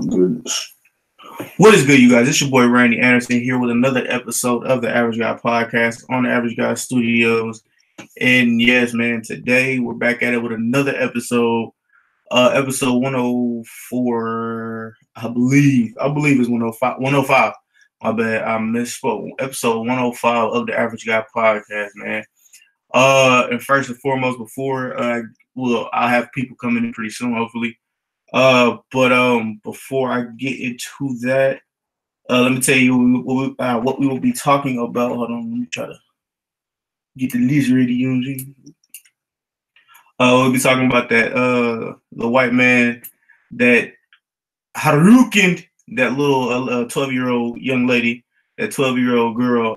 Goodness. What is good, you guys? It's your boy Randy Anderson here with another episode of the Average Guy Podcast on the Average Guy Studios. And yes, man, today we're back at it with another episode. Episode 104, I believe it's 105. 105. My bad, I misspoke. Episode 105 of the Average Guy Podcast, man. And first and foremost, before I'll have people coming in pretty soon, hopefully. But before I get into that, let me tell you what we will be talking about. Hold on, let me try to get the list ready. We'll be talking about that the white man that Harukin, that little 12-year-old young lady, that 12-year-old girl.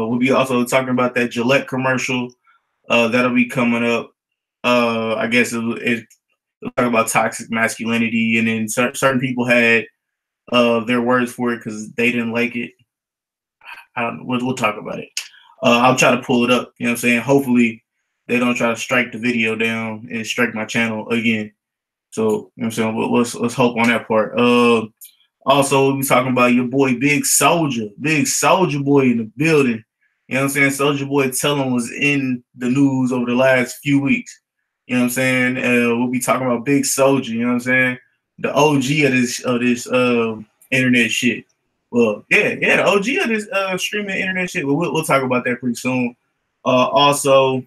We'll be also talking about that Gillette commercial that'll be coming up. I guess we'll talk about toxic masculinity, and then certain people had their words for it because they didn't like it. I don't know. We'll talk about it. I'll try to pull it up. You know what I'm saying? Hopefully they don't try to strike the video down and strike my channel again. So, you know what I'm saying? Let's hope on that part. Also, we'll be talking about your boy Big Soulja. Big Soulja Boy in the building. You know what I'm saying? Soulja Boy Tellin' was in the news over the last few weeks. You know what I'm saying? We'll be talking about Big Soulja, you know what I'm saying? The OG of this internet shit. Well, yeah, the OG of this streaming internet shit. We'll talk about that pretty soon. Also,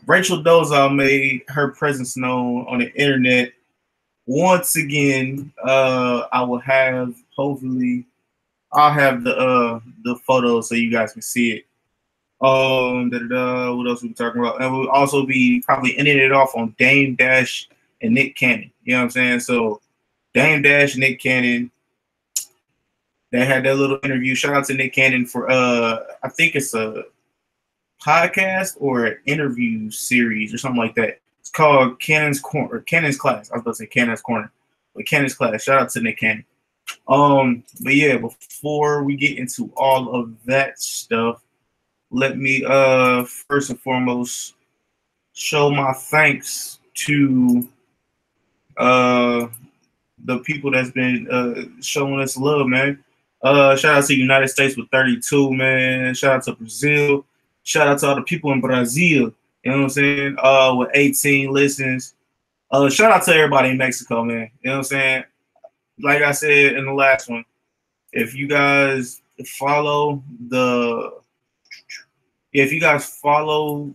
Rachel Dolezal made her presence known on the internet. Once again, I'll have the photos so you guys can see it. What else we talking about? And we'll also be probably ending it off on Dame Dash and Nick Cannon. You know what I'm saying? So Dame Dash, Nick Cannon, they had that little interview. Shout out to Nick Cannon for I think it's a podcast or an interview series or something like that. It's called Cannon's Corner or Cannon's Class. I was about to say Cannon's Corner, but Cannon's Class. Shout out to Nick Cannon. But yeah, before we get into all of that stuff, let me first and foremost show my thanks to the people that's been showing us love, man. Shout out to United States with 32, man. Shout out to Brazil. Shout out to all the people in Brazil. You know what I'm saying? With 18 listens. Shout out to everybody in Mexico, man. You know what I'm saying? Like I said in the last one, if you guys follow the Facebook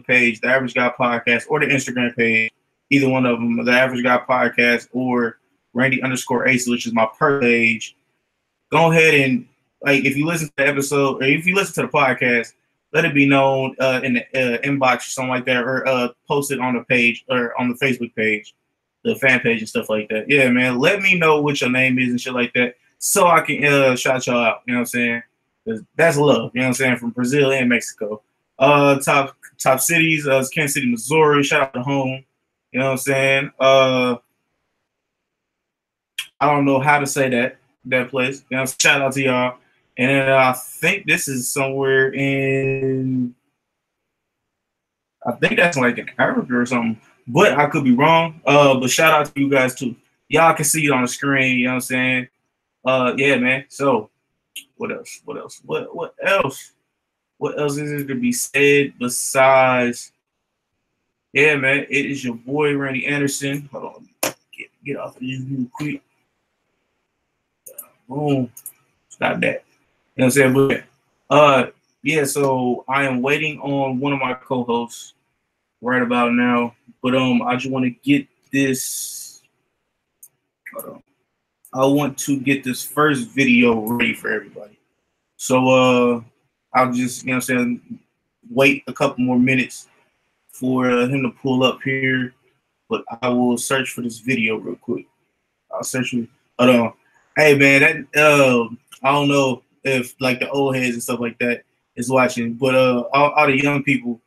page, the Average Guy Podcast, or the Instagram page, either one of them, the Average Guy Podcast or Randy_Ace, which is my per page, go ahead and, like, if you listen to the episode or if you listen to the podcast, let it be known in the inbox or something like that, or post it on the page or on the Facebook page, the fan page and stuff like that. Yeah, man, let me know what your name is and shit like that so I can shout y'all out. You know what I'm saying? That's love, you know what I'm saying, from Brazil and Mexico. Top cities, Kansas City, Missouri. Shout out to home. You know what I'm saying? I don't know how to say that place. You know, shout out to y'all. And then I think this is somewhere in, I think that's like in Africa or something, but I could be wrong. But shout out to you guys too. Y'all can see it on the screen. You know what I'm saying? Yeah, man. So. What else? What else is there to be said besides? Yeah, man. It is your boy Randy Anderson. Hold on, get off of this real quick. Boom. Stop that. You know what I'm saying? But yeah. So I am waiting on one of my co-hosts right about now. But I just want to get this. Hold on. I want to get this first video ready for everybody. So I'll just, you know what I'm saying, wait a couple more minutes for him to pull up here. But I will search for this video real quick. I'll search for, hold on. Hey man, that I don't know if like the old heads and stuff like that is watching, but all the young people,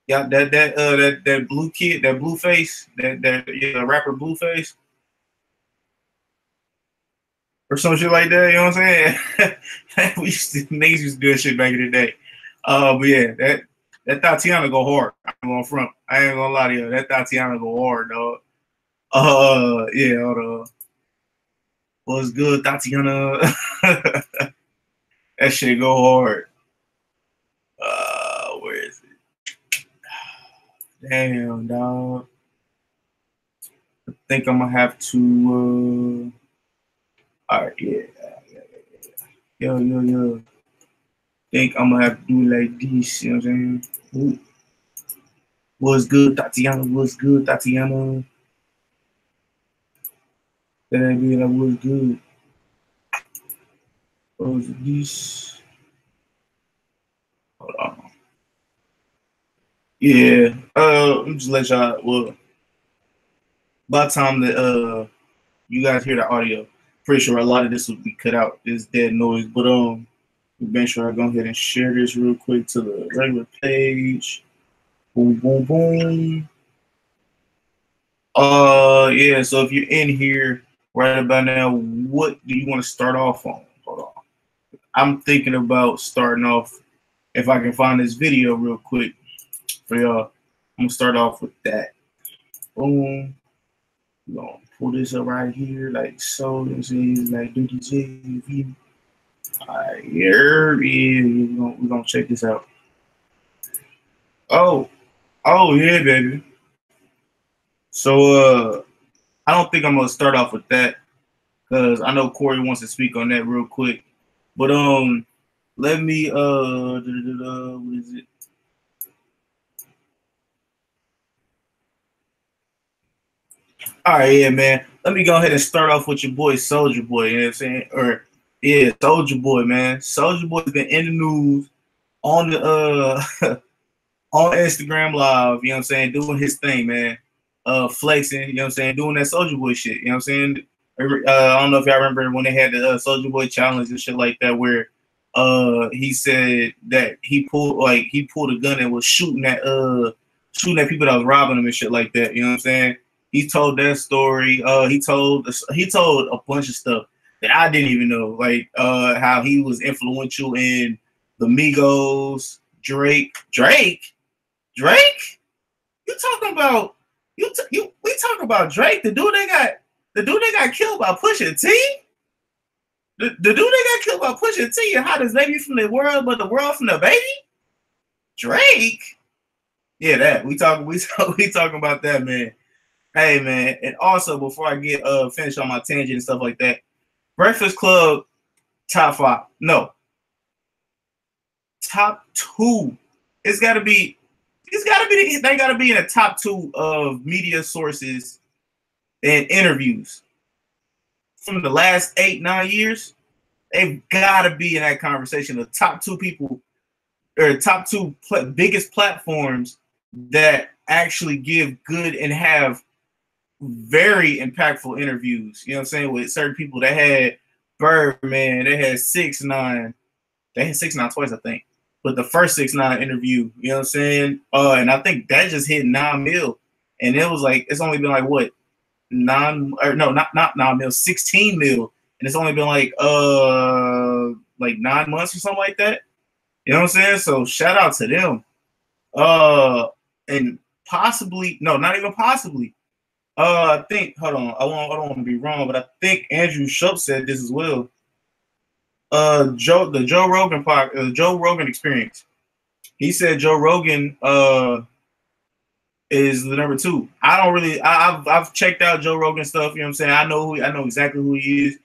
got that blue kid, that blue face, that rapper Blueface. Or some shit like that, you know what I'm saying? Niggas used to do that shit back in the day. But yeah, that Tatiana go hard. I ain't gonna lie to you. That Tatiana go hard, dog. Yeah, hold on. What's good, Tatiana? That shit go hard. Where is it? Damn, dog. I think I'm gonna have to. All right, yeah. Yo. Think I'm gonna have to do it like this. You know what I'm saying? Ooh. What's good, Tatiana? What's good, Tatiana? That be like what's good. What's this? Hold on. Yeah. Let me just let y'all. Well, by the time that you guys hear the audio, pretty sure a lot of this will be cut out. This dead noise, but make sure I go ahead and share this real quick to the regular page. Boom, boom, boom. Yeah. So if you're in here right about now, what do you want to start off on? Hold on. I'm thinking about starting off. If I can find this video real quick for y'all, I'm gonna start off with that. Boom. We're gonna pull this up right here, like so. You know, see, like do the JV. Alright, here we're gonna check this out. Oh yeah, baby. So I don't think I'm gonna start off with that because I know Corey wants to speak on that real quick. But let me what is it? All right, yeah, man. Let me go ahead and start off with your boy Soulja Boy. You know what I'm saying? Or yeah, Soulja Boy, man. Soulja Boy's been in the news on the on Instagram Live. You know what I'm saying? Doing his thing, man. Flexing. You know what I'm saying? Doing that Soulja Boy shit. You know what I'm saying? I don't know if y'all remember when they had the Soulja Boy challenge and shit like that, where he said that he pulled a gun and was shooting at people that was robbing him and shit like that. You know what I'm saying? He told that story. He told a bunch of stuff that I didn't even know, like how he was influential in the Migos, Drake. You talking about we talking about Drake, the dude that got killed by Pusha T? The dude that got killed by Pusha T, and how does baby from the world, but the world from the baby? Drake? Yeah, that we talking about that, man. Hey, man, and also before I get finished on my tangent and stuff like that, Breakfast Club top 5, no, top 2. They got to be in the top 2 of media sources and interviews from the last 8-9 years. They've got to be in that conversation. The top 2 people, or top 2 biggest platforms that actually give good and have very impactful interviews. You know what I'm saying? With certain people that had Birdman, they had 6ix9ine. They had 6ix9ine twice, I think. But the first 6ix9ine interview, you know what I'm saying? And I think that just hit 9 mil. And it was like, it's only been like what? 16 mil. And it's only been like 9 months or something like that. You know what I'm saying? So shout out to them. And possibly, no, not even possibly. I think, hold on, I don't want to be wrong, but I think Andrew Schultz said this as well. The Joe Rogan experience. He said Joe Rogan is the number 2. I've checked out Joe Rogan stuff, you know what I'm saying? I know exactly who he is.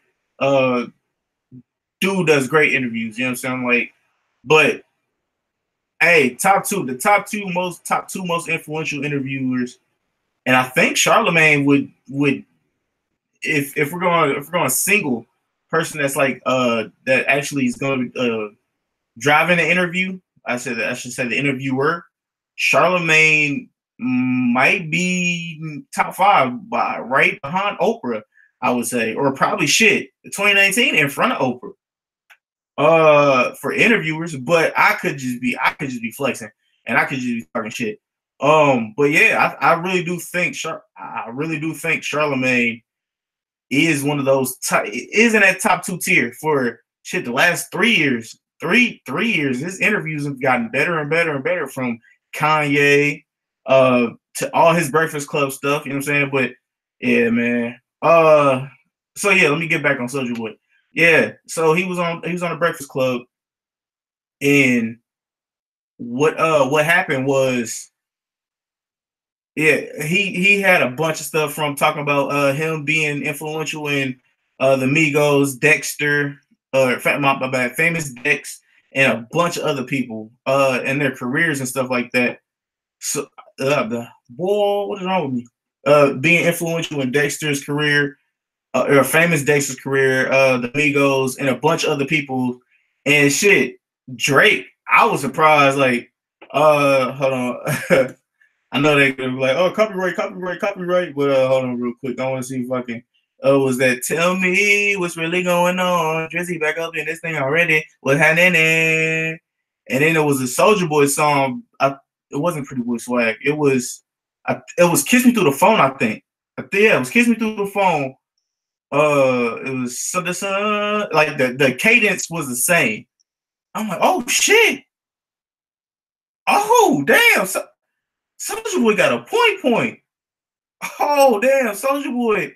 Dude does great interviews, you know what I'm saying? Like, but hey, the top two most influential interviewers. And I think Charlemagne would if we're going single person that's like that actually is going to be driving the interview. I should say the interviewer. Charlemagne might be top 5 right behind Oprah, I would say, or probably 2019 in front of Oprah. For interviewers, but I could just be flexing and I could just be talking shit. But yeah, I really do think Charlemagne is one of those is in that top 2 tier for shit. The last 3 years, three years, his interviews have gotten better and better and better, from Kanye to all his Breakfast Club stuff. You know what I'm saying? But Yeah, man. So yeah, let me get back on Soulja Boy. Yeah, so he was on the Breakfast Club, and what happened was, yeah, he had a bunch of stuff from talking about him being influential in the Migos, Dexter, my bad, Famous Dex, and a bunch of other people and their careers and stuff like that. So the boy, what is wrong with me? Being influential in Dexter's career, or Famous Dexter's career, the Migos, and a bunch of other people, and shit. Drake, I was surprised. Like, hold on. I know they're gonna be like, oh, copyright, copyright, copyright. But hold on, real quick. I want to see if I can. Was that "Tell Me What's Really Going On"? Drizzy back up in this thing already. What happening? And then it was a Soulja Boy song. It wasn't Pretty Boy Swag. It was "Kiss Me Through the Phone." I think. Yeah, it was "Kiss Me Through the Phone." It was like the cadence was the same. I'm like, oh shit. Oh damn. Soulja Boy got a point. Oh damn, Soulja Boy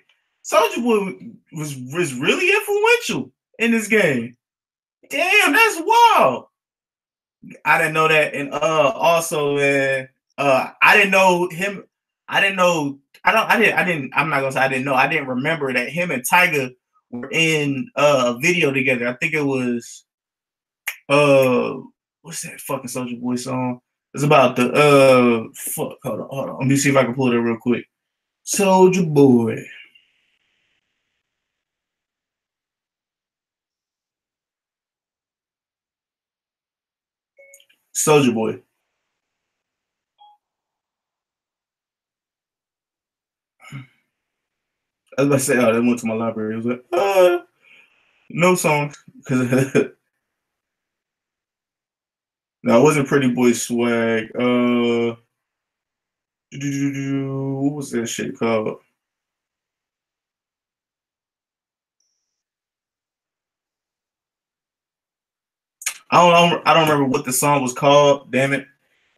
was really influential in this game. Damn, that's wild. I didn't know that, and also, man, I didn't know him. I didn't know. I didn't. I'm not gonna say I didn't know. I didn't remember that him and Tyga were in a video together. I think it was uh, what's that fucking Soulja Boy song? It's about the fuck. Hold on. Let me see if I can pull it up real quick. Soulja Boy. Soulja Boy. I was about to say, oh, they went to my library. It was like, no songs. Because no, it wasn't Pretty Boy Swag. What was that shit called? I don't remember what the song was called. Damn it.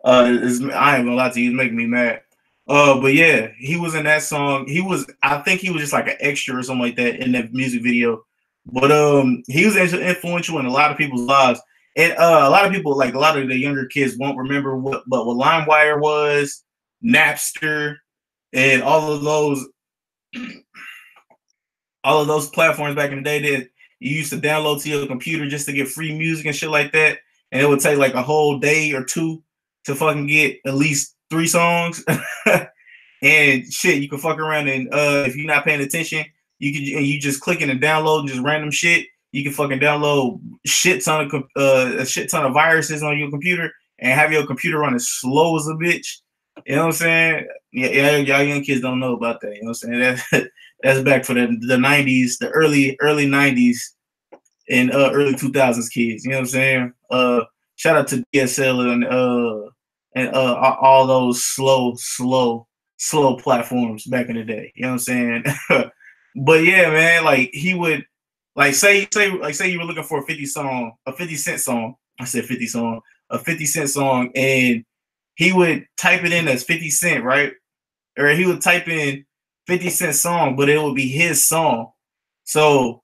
I ain't gonna lie to you, it's making me mad. But yeah, he was in that song. I think he was just like an extra or something like that in that music video. But he was influential in a lot of people's lives. And a lot of people, like a lot of the younger kids, won't remember what LimeWire was, Napster, and all of those platforms back in the day that you used to download to your computer just to get free music and shit like that. And it would take like a whole day or two to fucking get at least 3 songs. And shit, you can fuck around, and if you're not paying attention, you just clicking and downloading just random shit. You can fucking download a shit ton of viruses on your computer and have your computer run as slow as a bitch. You know what I'm saying? Yeah, y'all young kids don't know about that. You know what I'm saying? That's back for the 90s, the early 90s and early 2000s kids. You know what I'm saying? Shout out to DSL and all those slow platforms back in the day. You know what I'm saying? But yeah, man, like he would like say you were looking for a 50 Cent song. I said 50 song, a 50 Cent song, and he would type it in as 50 Cent, right? Or he would type in 50 Cent song, but it would be his song. So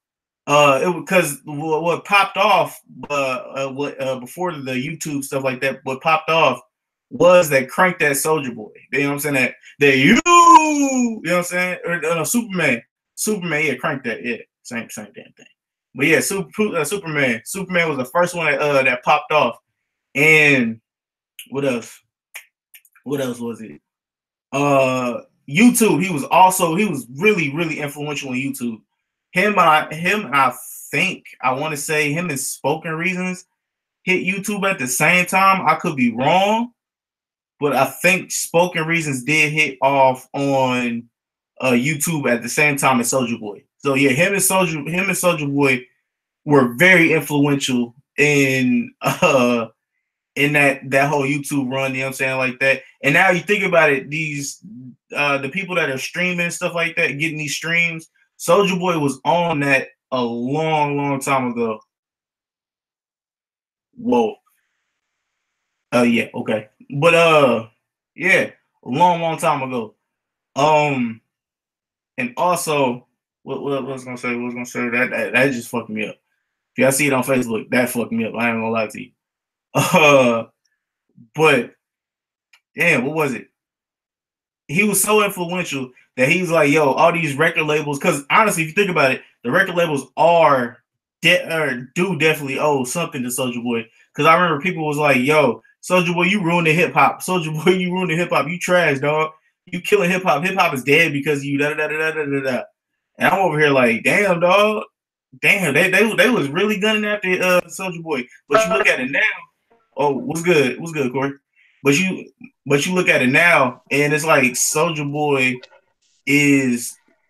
it because what popped off before the YouTube stuff like that, what popped off was that Crank That Soulja Boy. You know what I'm saying? That you know what I'm saying? Or no, Superman, yeah, Crank That, yeah, same damn thing. But yeah, Superman was the first one that popped off. And what else? What else was it? YouTube. He was really influential on YouTube. I think I want to say him and Spoken Reasons hit YouTube at the same time. I could be wrong, but I think Spoken Reasons did hit off on YouTube at the same time as Soulja Boy. So yeah, him and Soulja Boy were very influential in that whole YouTube run, you know what I'm saying, like that. And now you think about it, these the people that are streaming and stuff like that, getting these streams, Soulja Boy was on that a long time ago. Whoa. Yeah, okay. But yeah, a long time ago. Um And also, what was gonna say? What was gonna say that just fucked me up. If y'all see it on Facebook, that fucked me up. I ain't gonna lie to you. But damn, what was it? He was so influential that he's like, yo, all these record labels. Because honestly, if you think about it, the record labels do definitely owe something to Soulja Boy. Because I remember people was like, yo, Soulja Boy, you ruined the hip hop. Soulja Boy, you ruined the hip hop. You trash, dog. You killing hip hop. Hip hop is dead because you da da da da da da da. And I'm over here like, damn, dog. Damn, they was really gunning after Soulja Boy. But you look at it now. Oh, what's good? What's good, Corey? But you look at it now, and it's like Soulja Boy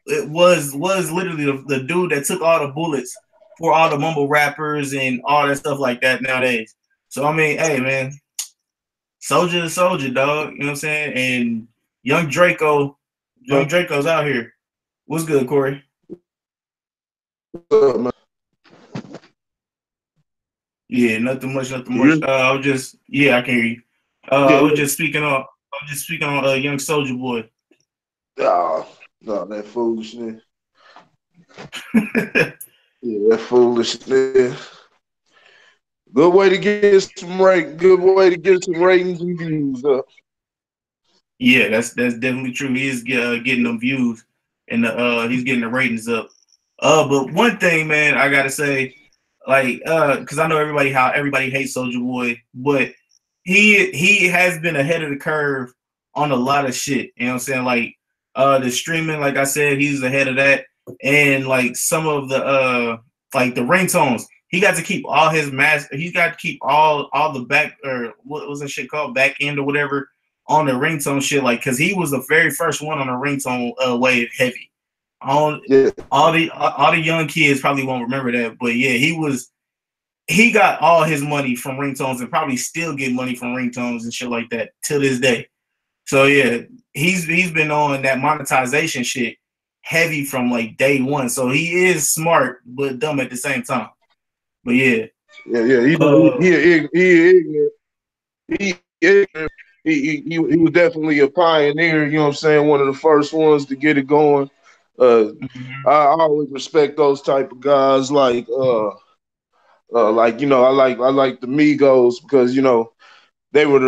was literally the dude that took all the bullets for all the mumble rappers and all that stuff like that nowadays. So I mean, hey man, Soulja is Soulja, dog. You know what I'm saying? And young Draco's out here. What's good, Corey? Yeah, nothing much. I was just I can hear you. I was just speaking on young Soulja Boy. Oh, no, that foolishness. That foolishness. Good way to get some ratings and views up. Yeah, that's definitely true. He is getting them views and he's getting the ratings up. But one thing, man, I gotta say, like, because I know everybody hates Soulja Boy, but he has been ahead of the curve on a lot of shit. You know what I'm saying? Like, the streaming, like I said, he's ahead of that, and like some of the like the ringtones, he got to keep all his He's got to keep all the back, or what was that shit called, back end or whatever, on the ringtone shit. Like, because he was the very first one on the ringtone wave heavy. All the young kids probably won't remember that, but yeah, he got all his money from ringtones and probably still get money from ringtones and shit like that till this day. So yeah, he's been on that monetization shit heavy from like day one. So he is smart but dumb at the same time. But yeah. He ignorant. He was definitely a pioneer, you know what I'm saying? One of the first ones to get it going. I always respect those type of guys like I like the Migos because they were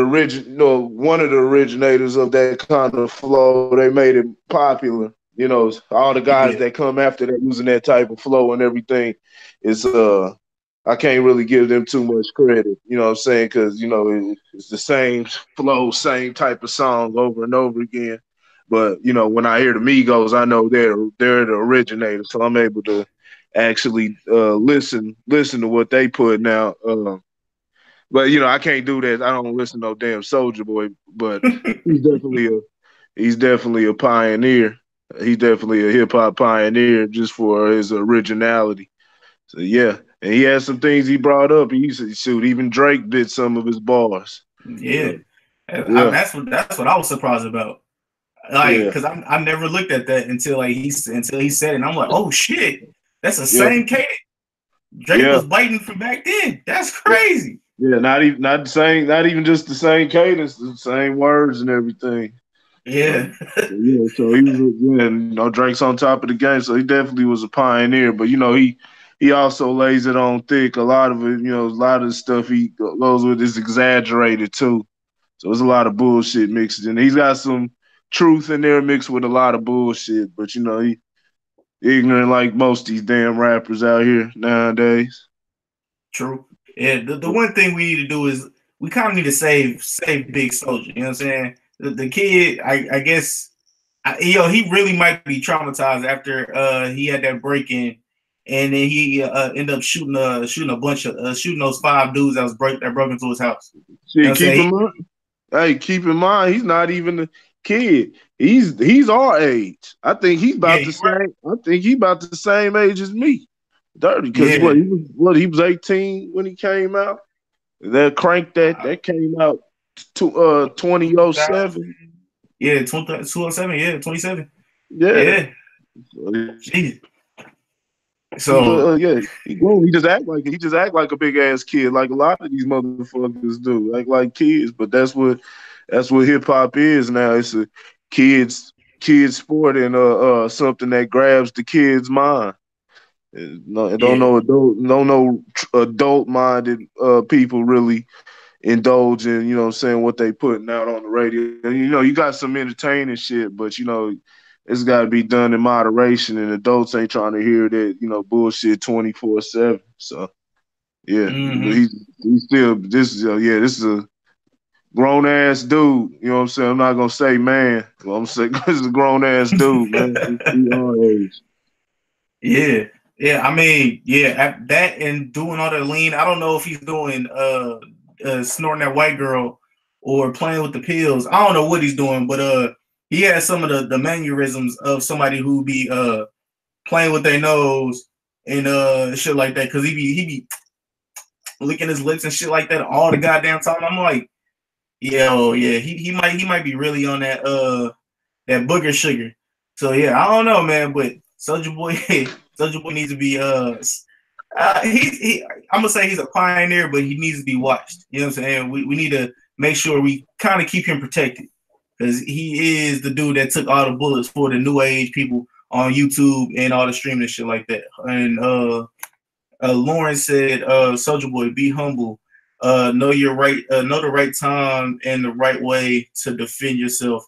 one of the originators of that kind of flow. They made it popular. All the guys that come after that using that type of flow and everything is I can't really give them too much credit. You know what I'm saying? Because it's the same flow, same type of song over and over again. But when I hear the Migos, I know they're the originator, so I'm able to actually listen to what they put out. But I can't do that. I don't listen to no damn Soulja Boy. But he's definitely a pioneer. He's definitely a hip hop pioneer just for his originality. So yeah, and he had some things he brought up. He said, "Shoot, even Drake bit some of his bars." Yeah, that's what I was surprised about. Like, because I never looked at that until he said it, and I'm like, oh shit, that's the same cadence. Drake was biting from back then. That's crazy. Yeah, not even just the same cadence, the same words and everything. Yeah. So he was, Drake's on top of the game, so he definitely was a pioneer. But he also lays it on thick. A lot of it, a lot of the stuff he goes with is exaggerated too. So there's a lot of bullshit mixed in. He's got some truth in there mixed with a lot of bullshit. But he ignorant like most of these damn rappers out here nowadays. True. Yeah. The one thing we need to do is we kind of need to save Big Soulja. You know what I'm saying? The kid, I guess, he really might be traumatized after he had that break in, and then he ended up shooting a bunch of shooting those 5 dudes that broke into his house. Keep in mind, he's not even a kid. He's our age. I think he's about the same. Right. I think he's about the same age as me. 30, because he was 18 when he came out. That crank that came out to 2007. Yeah, 2007. Yeah, 27. Yeah. Jeez. So he just act like a big ass kid, like a lot of these motherfuckers do, like kids. But that's what hip hop is now. It's kids kid sport and something that grabs the kid's mind. No, Yeah. don't know adult minded people really indulge in, you know what I'm saying, what they putting out on the radio. And, you know, you got some entertaining shit, but you know, it's gotta be done in moderation, and adults ain't trying to hear that, you know, bullshit 24/7. So yeah, but Mm-hmm. he's still this is this is a grown ass dude. You know what I'm saying? I'm not gonna say man. Well, I'm saying this is a grown ass dude, man. He our age. Yeah. Yeah. I mean, yeah, that and doing all the lean. I don't know if he's doing snorting that white girl or playing with the pills. I don't know what he's doing, but he has some of the mannerisms of somebody who be playing with their nose and shit like that. Cause he be licking his lips and shit like that all the goddamn time. I'm like, yeah, he might be really on that booger sugar. So yeah, I don't know, man, but Soulja Boy Soulja Boy needs to be I'm gonna say he's a pioneer, but he needs to be watched. You know what I'm saying? We need to make sure we kind of keep him protected because he is the dude that took all the bullets for the new age people on YouTube and all the streaming and shit like that. And Lauren said, Soulja Boy, be humble. Know your right, know the right time and the right way to defend yourself.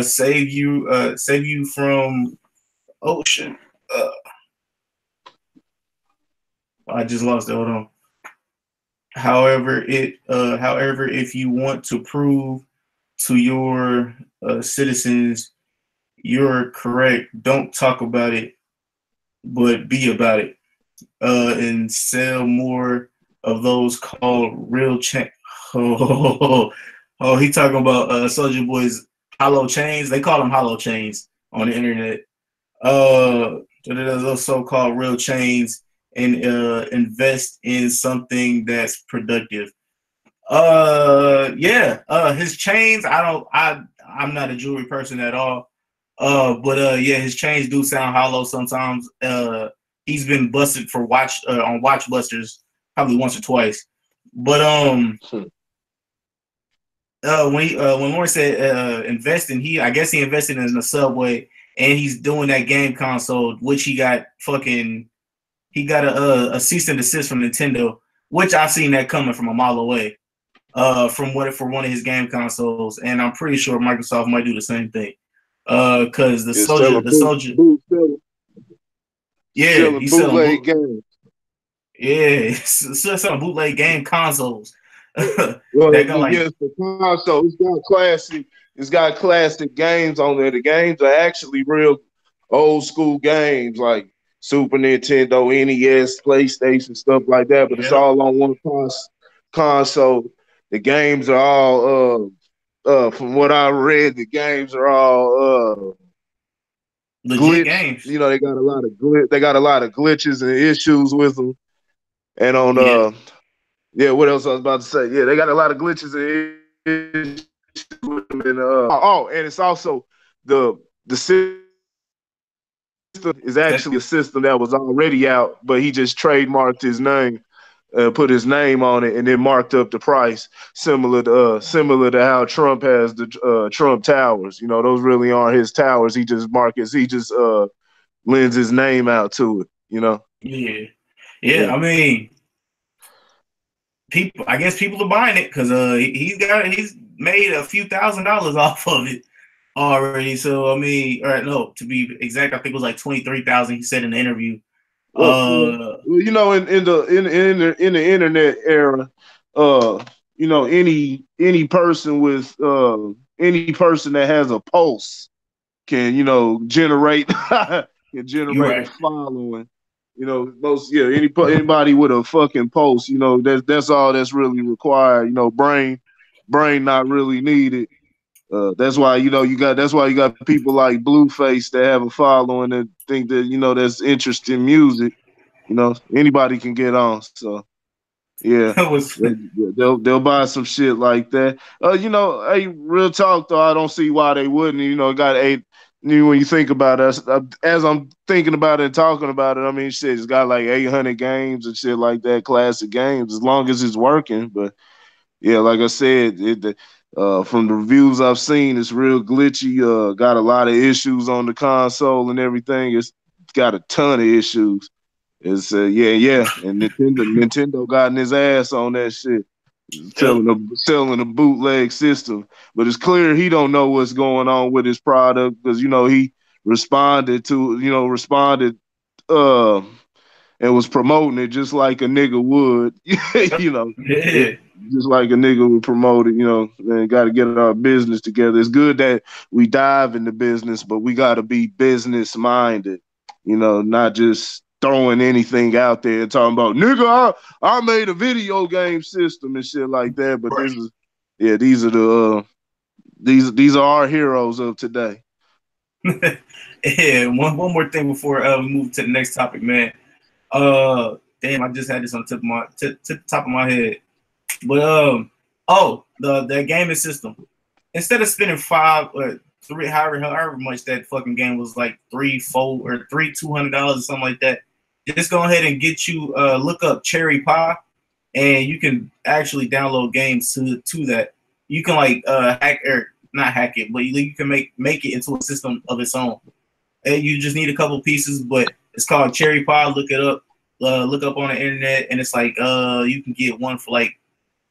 Save you from ocean. I just lost it. Hold on. However, if you want to prove to your citizens you're correct, don't talk about it, but be about it. And sell more of those called real chain. Oh, he talking about Soulja Boy's hollow chains. They call them hollow chains on the internet. Those so-called real chains and invest in something that's productive. Yeah. His chains. I'm not a jewelry person at all. But yeah, his chains do sound hollow sometimes. He's been busted for on Watch Busters probably once or twice. But when Lauren said investing, I guess he invested in the Subway, and he's doing that game console, which he got a cease and desist from Nintendo, which I've seen that coming from a mile away. For one of his game consoles, and I'm pretty sure Microsoft might do the same thing. Because the Soulja, yeah, he's selling bootleg games. Yeah, selling bootleg game consoles. Well, yes, the console. It's got classic games on there. The games are actually real old school games like Super Nintendo, NES, PlayStation, stuff like that. But it's all on one console. The games are all from what I read, the games are all legit glitch. Games. You know, they got a lot of glitches and issues with them. And on what else I was about to say? Yeah, they got a lot of glitches and issues with them. And and it's also the system is actually a system that was already out, but he just trademarked his name. Put his name on it and then marked up the price, similar to how Trump has the Trump towers. You know, those really aren't his towers. He just lends his name out to it. You know. Yeah. I mean, I guess people are buying it because he's made a few $1,000s off of it already. So I mean, to be exact, I think it was like 23,000. He said in the interview. Well, you know, in the internet era, you know, any person that has a pulse can, you know, generate a following. You know, anybody with a fucking pulse, you know, that's all that's really required. You know, brain not really needed. That's why you got people like Blueface that have a following and think that, you know, that's interested in music. You know, anybody can get on. So yeah, they'll buy some shit like that. You know, hey, real talk though, I don't see why they wouldn't. You know, when you think about it, as I'm thinking about it and talking about it, I mean, shit, it's got like 800 games and shit like that, classic games, as long as it's working. But yeah, like I said, From the reviews I've seen, it's real glitchy. Got a lot of issues on the console and everything. It's got a ton of issues. It's yeah, and Nintendo got in his ass on that shit, selling a bootleg system. But it's clear he don't know what's going on with his product because he responded uh and was promoting it just like a nigga would, Yeah. just like a nigga would promote it, man, got to get our business together. It's good that we dive into business, but we got to be business minded, not just throwing anything out there and talking about, nigga, I made a video game system and shit like that. But Right. these are these are our heroes of today. Yeah, one more thing before we move to the next topic, man. Damn, I just had this on the top of my head. But the gaming system. Instead of spending $5 or $3, however much that fucking game was, like $3, $4, or $200 or something like that, just go ahead and get you look up Cherry Pie, and you can actually download games to that. You can like hack or not hack it, but you can make it into a system of its own. And you just need a couple pieces, but it's called Cherry Pie. Look it up. Look up on the internet, and it's like you can get one for like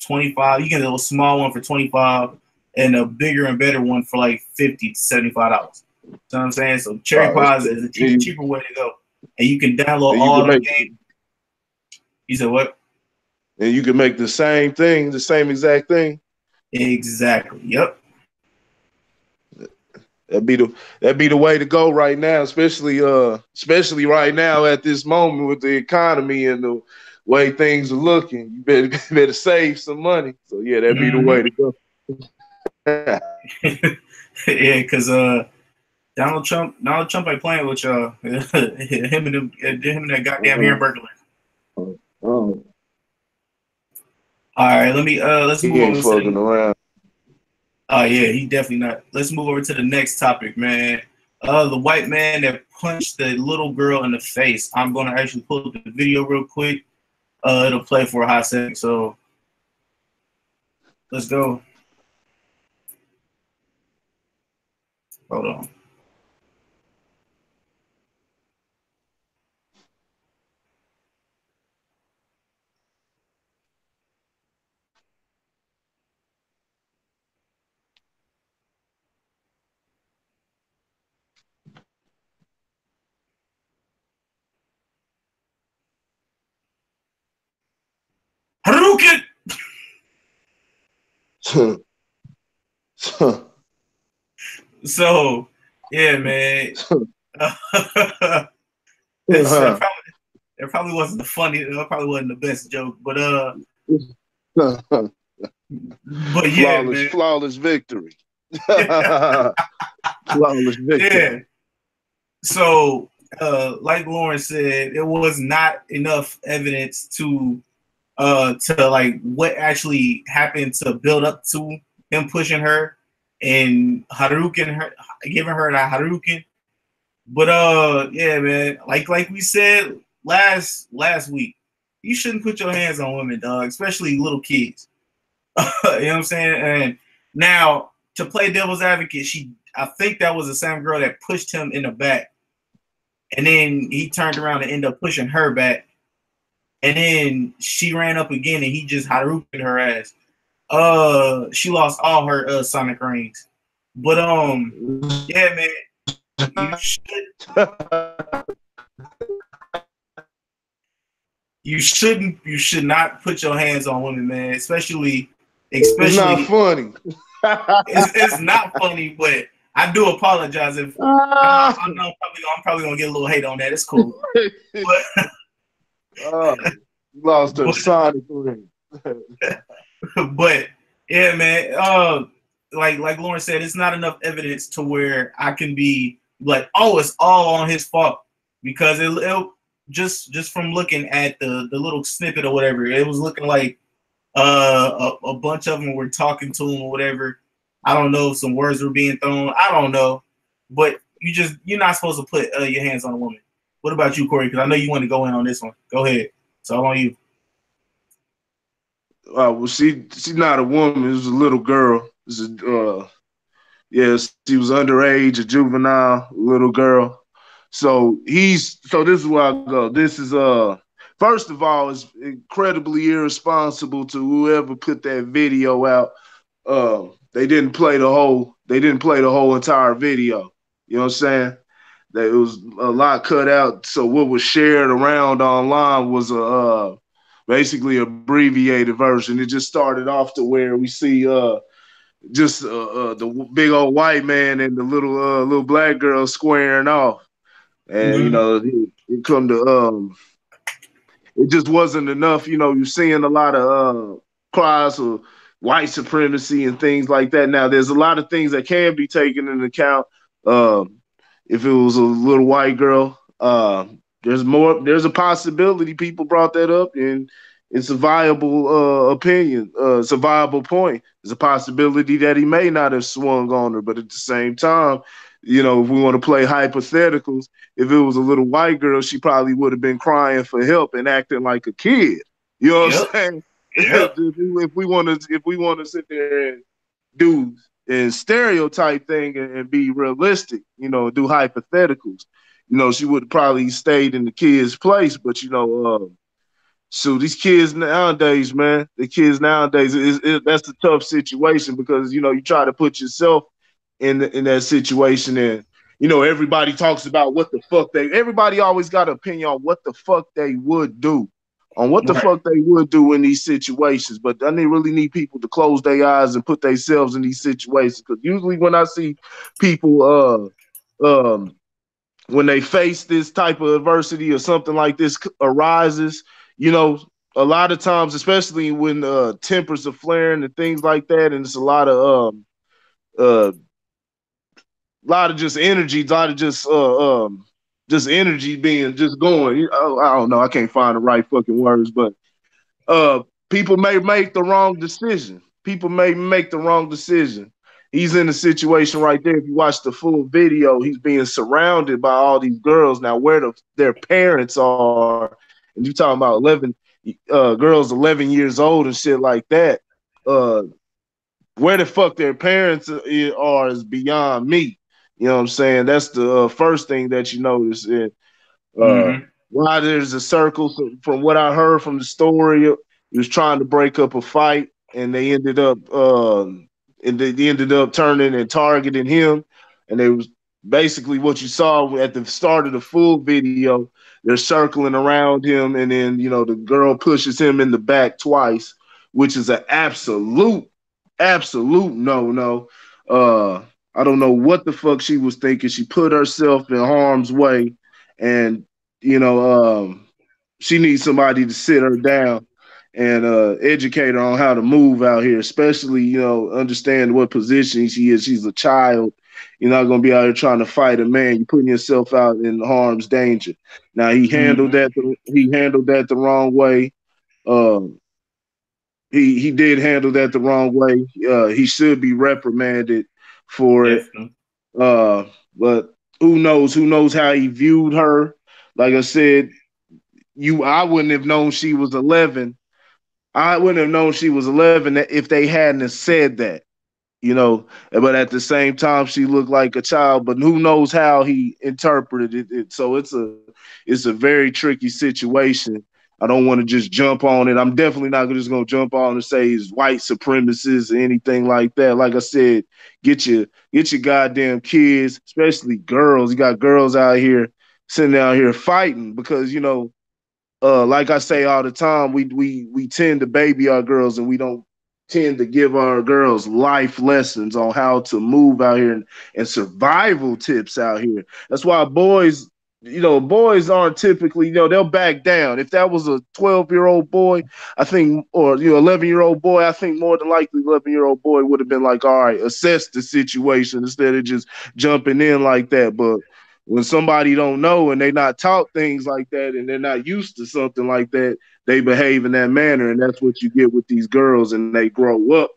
25. You can get a small one for 25, and a bigger and better one for like $50 to $75. You know what I'm saying? So Cherry Pie is a cheaper way to go, and you can download all the games. You said what? And you can make the same thing, the same exact thing. Exactly. Yep. That'd be the way to go right now, especially right now at this moment with the economy and the way things are looking. You better save some money. So yeah, that'd be the way to go. Yeah, because Donald Trump ain't playing with y'all. him and that goddamn hamburger. All right, let's move on. Fucking around. Oh yeah, he definitely not. Let's move over to the next topic, man. The white man that punched the little girl in the face. I'm gonna actually pull up the video real quick. It'll play for a hot second, so let's go. Hold on. Hadouken! So, yeah, man. That probably wasn't that probably wasn't the best joke, but yeah, man. Flawless victory. Flawless victory. Yeah. So, like Lauren said, there was not enough evidence to like what actually happened to build up to him pushing her and Hadouken her, giving her that Hadouken. But yeah, man, like we said last week, you shouldn't put your hands on women, dog, especially little kids. You know what I'm saying? And now to play devil's advocate, I think that was the same girl that pushed him in the back, and then he turned around and ended up pushing her back. And then she ran up again, and he just Hadouken her ass. She lost all her Sonic rings. But yeah, man, you should not put your hands on women, man. Especially. It's not funny. It's not funny, but I do apologize if I know I'm probably gonna get a little hate on that. It's cool. But lost her Sonic ring. But yeah, man. Like Lauren said, it's not enough evidence to where I can be like, oh, it's all on his fault, because it just from looking at the little snippet or whatever, it was looking like a bunch of them were talking to him or whatever. I don't know if some words were being thrown. I don't know, but you're not supposed to put your hands on a woman. What about you, Corey? Because I know you want to go in on this one. Go ahead. It's all on you. Well, she's not a woman. It was a little girl. This is, yes, he was underage, a juvenile little girl. So this is where I go. This is first of all, it's incredibly irresponsible to whoever put that video out. They didn't play the whole entire video. You know what I'm saying? That it was a lot cut out. So what was shared around online was a basically abbreviated version. It just started off to where we see just the big old white man and the little black girl squaring off, and you know it come to it just wasn't enough. You know, you're seeing a lot of cries of white supremacy and things like that. Now, there's a lot of things that can be taken into account. If it was a little white girl, there's a possibility people brought that up, and it's a viable opinion. It's a viable point. There's a possibility that he may not have swung on her, but at the same time, you know, if we want to play hypotheticals, if it was a little white girl, she probably would have been crying for help and acting like a kid. You know what I'm saying? Yep. if we want to sit there and do and stereotype thing and be realistic, you know, do hypotheticals, you know, she would have probably stayed in the kid's place. But you know, so these kids nowadays, man, that's a tough situation, because you know you try to put yourself in that situation, and you know everybody talks about what the fuck everybody always got an opinion on what the fuck they would do, in these situations. But I really need people to close their eyes and put themselves in these situations, because usually when I see people when they face this type of adversity or something like this arises, you know, a lot of times, especially when tempers are flaring and things like that, and it's a lot of just energy, just energy being just going. I don't know, I can't find the right fucking words, but people may make the wrong decision. He's in a situation right there. If you watch the full video, he's being surrounded by all these girls. Now, where their parents are, and you're talking about 11 girls, 11 years old and shit like that. Where the fuck their parents are is beyond me. You know what I'm saying? That's the first thing that you notice. Why there's a circle. So from what I heard from the story, he was trying to break up a fight, and they ended up turning and targeting him. And it was basically what you saw at the start of the full video. They're circling around him, and then you know the girl pushes him in the back twice, which is an absolute no. I don't know what the fuck she was thinking. She put herself in harm's way, and you know, she needs somebody to sit her down and educate her on how to move out here, especially, you know, understand what position she is. She's a child. You're not going to be out here trying to fight a man. You're putting yourself out in harm's danger. Now, he handled that the wrong way. He did handle that the wrong way. He should be reprimanded for it. But who knows how he viewed her. Like I said, I wouldn't have known she was 11. I wouldn't have known she was 11 if they hadn't said that, you know. But at the same time, she looked like a child. But who knows how he interpreted it. So it's a very tricky situation. I don't want to just jump on it. I'm definitely not just going to jump on and say he's white supremacist or anything like that. Like I said, get your goddamn kids, especially girls. You got girls out here sitting out here fighting because, you know, like I say all the time, we tend to baby our girls, and we don't tend to give our girls life lessons on how to move out here and survival tips out here. That's why boys aren't typically, you know, they'll back down. If that was a 12-year-old boy, I think, or, you know, 11-year-old boy, I think more than likely 11-year-old boy would have been like, all right, assess the situation instead of just jumping in like that. But when somebody don't know and they not taught things like that and they're not used to something like that, they behave in that manner. And that's what you get with these girls, and they grow up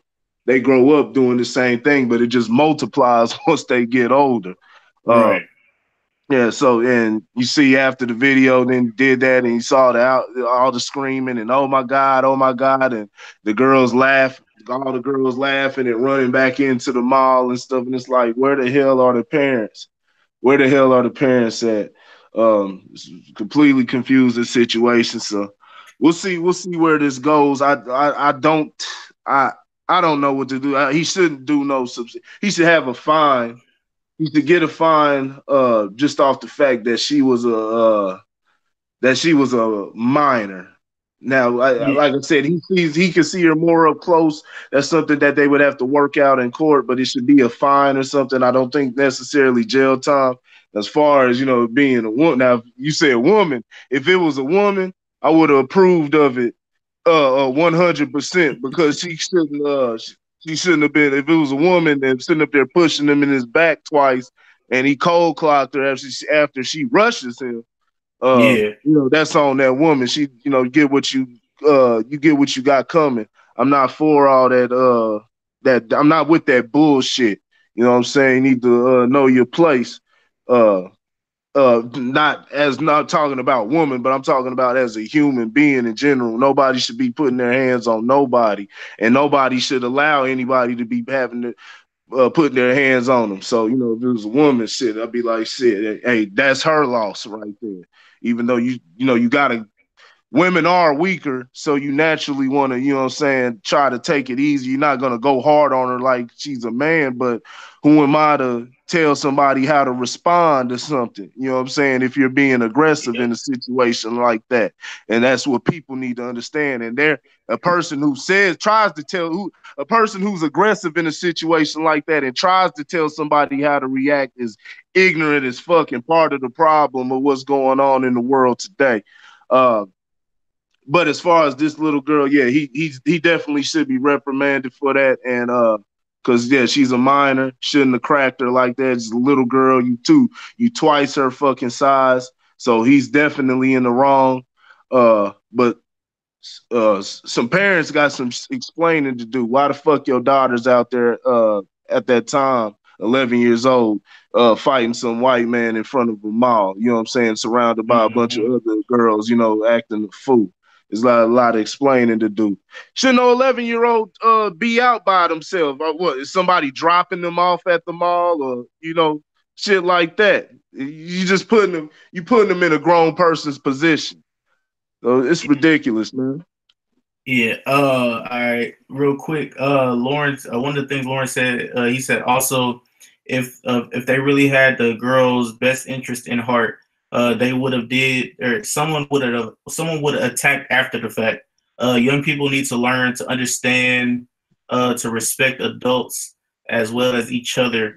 doing the same thing, but it just multiplies once they get older. Right. Yeah, so, and you see after the video then did that, and you saw all the screaming and oh my God, and the girls laugh. all the girls laughing and running back into the mall and stuff. And it's like, where the hell are the parents? Where the hell are the parents at? It's completely confusing situation. So we'll see. We'll see where this goes. I don't. I I don't know what to do. He shouldn't do no. He should have a fine. He should get a fine. Just off the fact that she was a minor. Now, like I said, he can see her more up close. That's something that they would have to work out in court, but it should be a fine or something. I don't think necessarily jail time. As far as being a woman. Now, you say a woman. If it was a woman, I would have approved of it 100% because she shouldn't have been. If it was a woman and sitting up there pushing him in his back twice, and he cold clocked her after she rushes him. That's on that woman. She, get what you get what you got coming. I'm not for all that I'm not with that bullshit. You know what I'm saying? You need to know your place. Not talking about woman, but I'm talking about as a human being in general. Nobody should be putting their hands on nobody, and nobody should allow anybody to be having to putting their hands on them. So, if it was a woman, shit, I'd be like, shit, hey, that's her loss right there. Even though you gotta, women are weaker, so you naturally want to, try to take it easy. You're not gonna go hard on her like she's a man, but who am I to tell somebody how to respond to something? You know what I'm saying? If you're being aggressive in a situation like that, and that's what people need to understand. And a person who a person who's aggressive in a situation like that and tries to tell somebody how to react is ignorant as fucking part of the problem of what's going on in the world today. But as far as this little girl, yeah, he definitely should be reprimanded for that. And because she's a minor, shouldn't have cracked her like that. She's a little girl. You twice her fucking size, so he's definitely in the wrong. But some parents got some explaining to do. Why the fuck your daughter's out there at that time, 11 years old, fighting some white man in front of a mall? You know what I'm saying? Surrounded by a bunch of other girls, acting a fool. There's a lot of explaining to do. Shouldn't no 11-year-old be out by themselves? What is somebody dropping them off at the mall, or shit like that? You just putting them in a grown person's position. So it's ridiculous, man. Yeah. All right. Real quick. Lawrence. One of the things Lawrence said. He said also, if they really had the girl's best interest in heart, they would have someone would have attacked after the fact. Young people need to learn to understand, to respect adults as well as each other,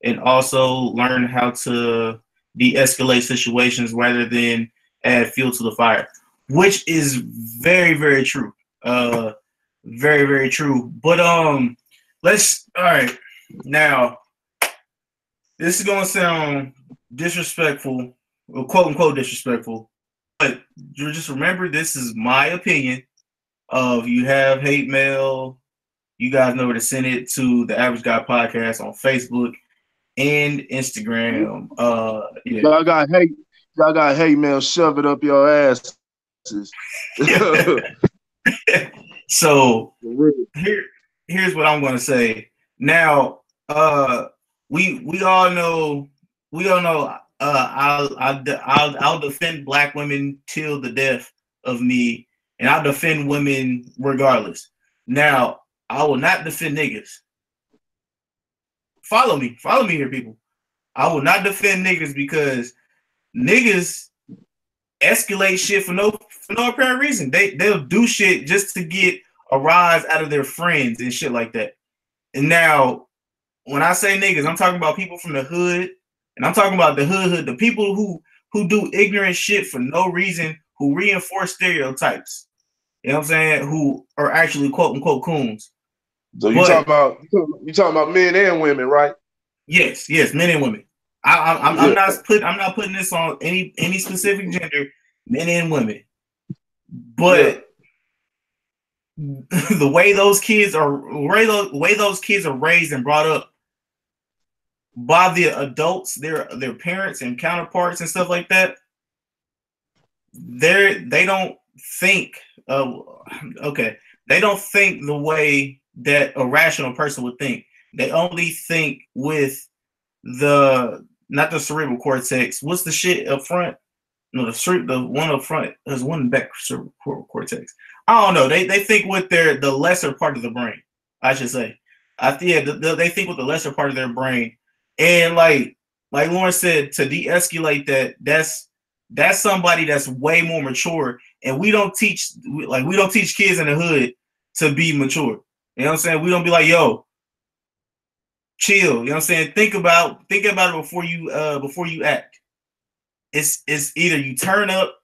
and also learn how to de-escalate situations rather than add fuel to the fire, which is very, very true. Very, very true. But all right. Now, this is gonna sound disrespectful, or quote unquote disrespectful, but just remember, this is my opinion. You have hate mail, you guys know where to send it to the Average Guy Podcast on Facebook and Instagram. Yeah. Y'all got hate mail, shove it up your asses. So here's what I'm gonna say. Now, we all know. I'll defend black women till the death of me, and I'll defend women regardless. Now, I will not defend niggas. Follow me here, people. I will not defend niggas because niggas escalate shit for no apparent reason. They'll do shit just to get a rise out of their friends and shit like that. And now, when I say niggas, I'm talking about people from the hood, and I'm talking about the hood, the people who do ignorant shit for no reason, who reinforce stereotypes. You know what I'm saying? Who are actually quote unquote coons. So you talking about men and women, right? Yes, men and women. I'm not putting this on any specific gender, men and women. But the way those kids are raised and brought up by the adults, their parents and counterparts and stuff like that, they don't think they don't think the way that a rational person would think. They only think with not the cerebral cortex. What's the shit up front? No, the one up front. There's one in the back cerebral cortex. I don't know. They think with the lesser part of the brain, I should say. They think with the lesser part of their brain, and like Lauren said, to de-escalate that's somebody that's way more mature, and we don't teach kids in the hood to be mature. You know what I'm saying? We don't be like, yo, chill. You know what I'm saying? Think about it before you act. It's either you turn up,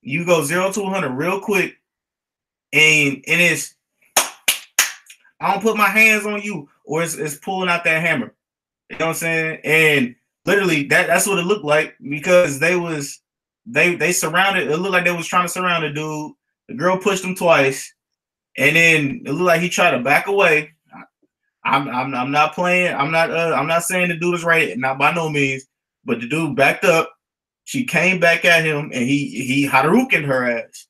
you go 0 to 100 real quick, and it's I don't put my hands on you, or it's pulling out that hammer. You know what I'm saying? And literally that's what it looked like, because they surrounded. It looked like they was trying to surround the dude. The girl pushed him twice, and then it looked like he tried to back away. I'm not playing. I'm not saying the dude is right, not by no means. But the dude backed up. She came back at him, and he Hadoukened her ass.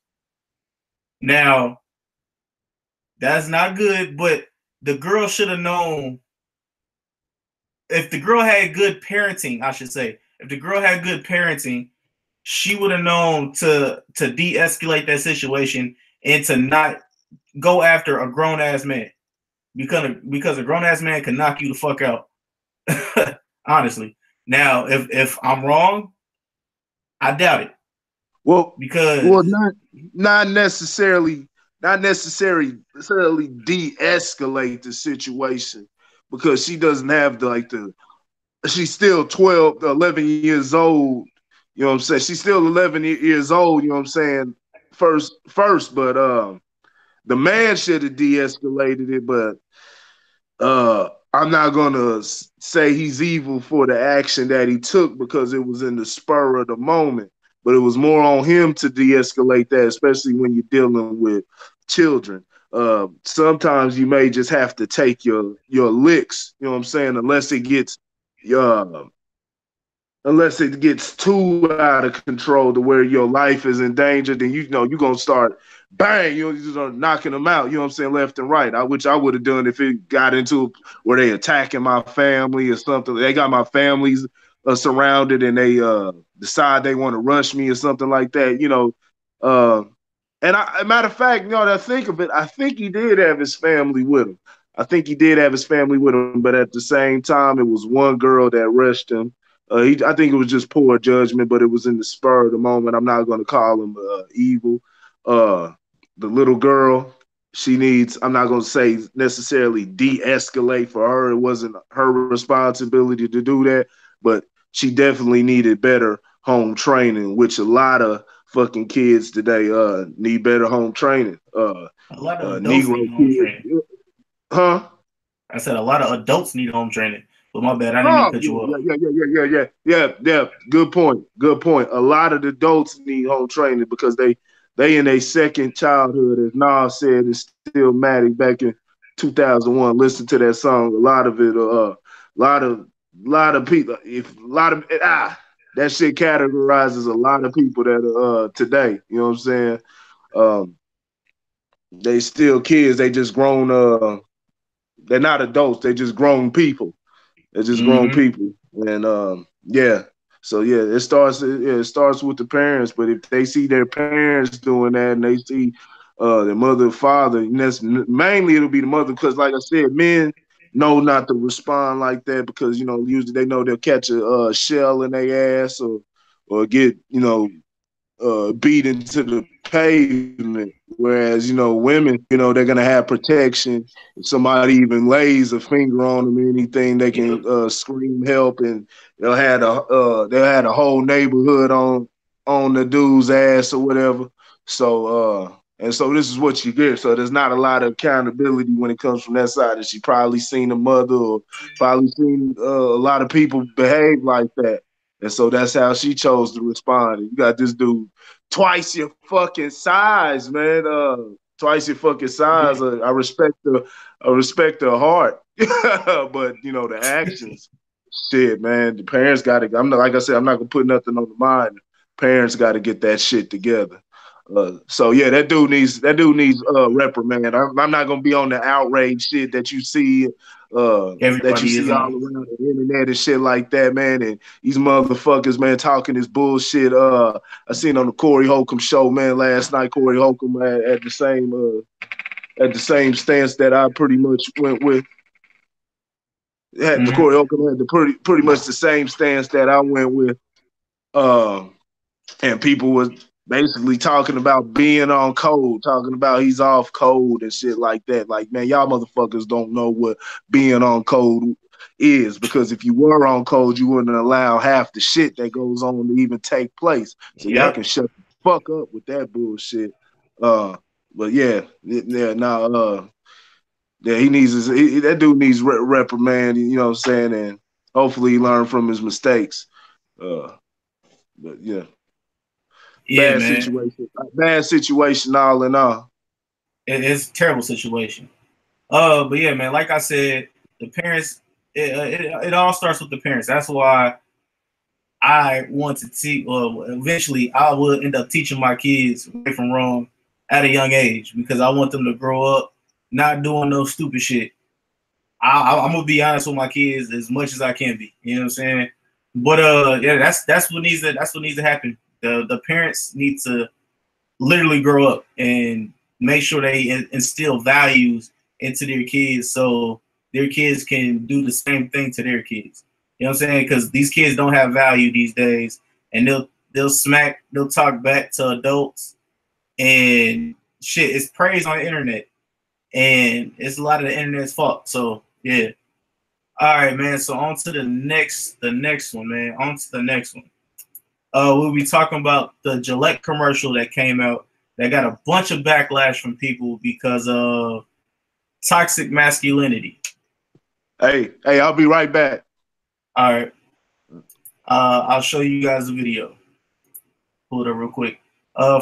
Now, that's not good. But the girl should have known. If the girl had good parenting, I should say, if the girl had good parenting, she would have known to de-escalate that situation and to not go after a grown ass man, because a grown ass man can knock you the fuck out. Honestly. Now, if I'm wrong, I doubt it. Well, because not necessarily de-escalate the situation, because she doesn't have she's still 12, 11 years old. You know what I'm saying? She's still 11 years old. You know what I'm saying? First, but the man should have de-escalated it. But I'm not gonna say he's evil for the action that he took, because it was in the spur of the moment. But it was more on him to de-escalate that, especially when you're dealing with children. Sometimes you may just have to take your licks. You know what I'm saying? Unless it gets too out of control to where your life is in danger, then you're gonna start bang, you start knocking them out, you know what I'm saying, left and right. Which I would have done if it got into where they attacking my family or something. They got my families surrounded, and they decide they want to rush me or something like that, and matter of fact, that I think of it, I think he did have his family with him. But at the same time, it was one girl that rushed him. I think it was just poor judgment, but it was in the spur of the moment. I'm not going to call him evil. The little girl, I'm not going to say necessarily de-escalate for her. It wasn't her responsibility to do that, but she definitely needed better home training, which a lot of fucking kids today need better home training. A lot of adults Negro need home training. Huh? I said a lot of adults need home training. But my bad, I didn't mean to cut you off. Yeah. Good point. A lot of adults need home training because they in their second childhood, as Nas said, is still Maddie back in 2001. Listen to that song. A lot of it, a lot of people. That shit categorizes a lot of people that are today. You know what I'm saying? They still kids. They just grown. They're not adults. They just grown people. They're just grown people. And yeah. So yeah, it starts with the parents. But if they see their parents doing that, and they see their mother or father, and that's mainly it'll be the mother, because like I said, men know not to respond like that, because usually they know they'll catch a shell in their ass or get beat into the pavement. Whereas, women, they're gonna have protection. If somebody even lays a finger on them or anything, they can scream help, and they'll have a whole neighborhood on the dude's ass or whatever. So so this is what you get. So there's not a lot of accountability when it comes from that side. And she probably seen a mother, or probably seen a lot of people behave like that. And so that's how she chose to respond. You got this dude twice your fucking size, man. Twice your fucking size. I respect her heart, but the actions, shit, man. The parents got to. Like I said, I'm not gonna put nothing on the mind. Parents got to get that shit together. So yeah, that dude needs reprimand. I'm not gonna be on the outrage shit that you see Everybody is all on. around the internet and shit like that, man. And these motherfuckers, man, talking this bullshit. I seen on the Corey Holcomb show, man, last night. Corey Holcomb at the same stance that I pretty much went with. The Corey Holcomb had the pretty much the same stance that I went with. And people was basically talking about being on code, talking about he's off code and shit like that. Like, man, y'all motherfuckers don't know what being on code is, because if you were on code, you wouldn't allow half the shit that goes on to even take place. So y'all can shut the fuck up with that bullshit. But yeah, yeah, he needs that dude needs reprimand. You know what I'm saying? And hopefully he learned from his mistakes. But yeah. Yeah, Bad situation all in all. It's a terrible situation. But yeah, man, like I said, the parents, it all starts with the parents. That's why I want to teach. Eventually, I will end up teaching my kids right from wrong at a young age, because I want them to grow up not doing no stupid shit. I'm gonna be honest with my kids as much as I can be. You know what I'm saying? But yeah, that's what needs to happen. The parents need to literally grow up and make sure they instill values into their kids, so their kids can do the same thing to their kids. You know what I'm saying? Because these kids don't have value these days, and they'll talk back to adults, and shit, it's praise on the internet, and it's a lot of the internet's fault. So yeah. All right, man. So on to the next one, man. On to the next one. We'll be talking about the Gillette commercial that came out that got a bunch of backlash from people because of toxic masculinity. Hey, I'll be right back. All right. I'll show you guys a video. Pull it up real quick.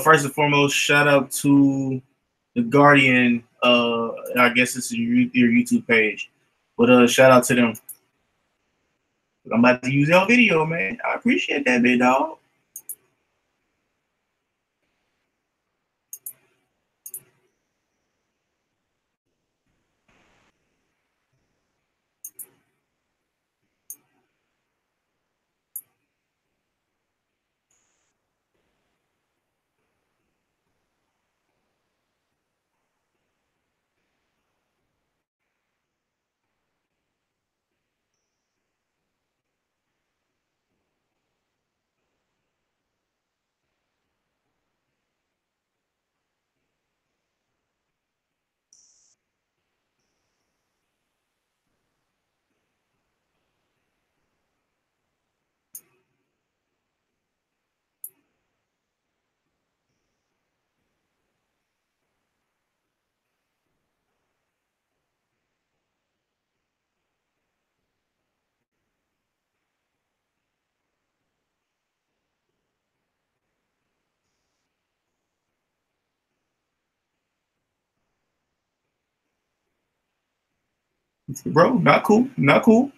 First and foremost, shout out to The Guardian. I guess this is your YouTube page. But shout out to them. I'm about to use your video, man. I appreciate that, big dog. Bro, not cool. Not cool.